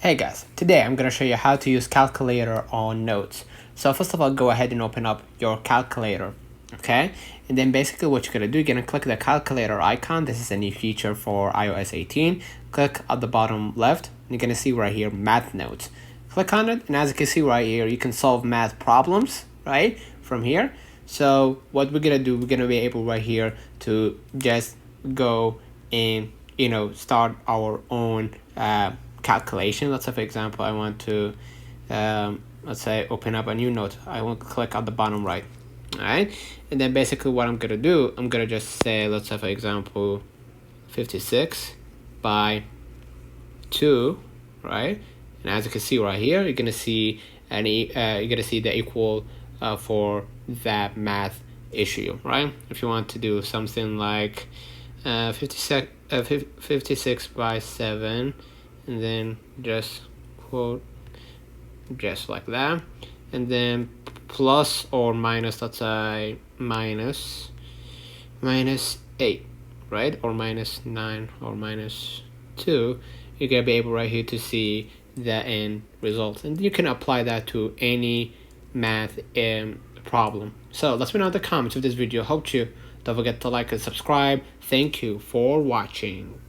Hey guys, today I'm going to show you how to use calculator on notes. So first of all, go ahead and open up your calculator, okay? And then basically what you're going to do, you're going to click the calculator icon. This is a new feature for iOS 18. Click at the bottom left, and you're going to see right here, math notes. Click on it, and as you can see right here, you can solve math problems, right, from here. So what we're going to do, we're going to be able right here to just go and, start our own calculation. Let's say, for example, I want to let's say open up a new note. I want to click at the bottom right. All right, and then basically what I'm gonna do, I'm gonna just say, let's say for example 56 by 2, right? And as you can see right here, you're gonna see the equal for that math issue, right? If you want to do something like 56 by 7, and then just quote just like that, and then plus or minus, let's say minus 8, right, or minus 9 or minus 2, you're gonna be able right here to see the end result, and you can apply that to any math problem. So let me know in the comments if this video helped you. Don't forget to like and subscribe. Thank you for watching.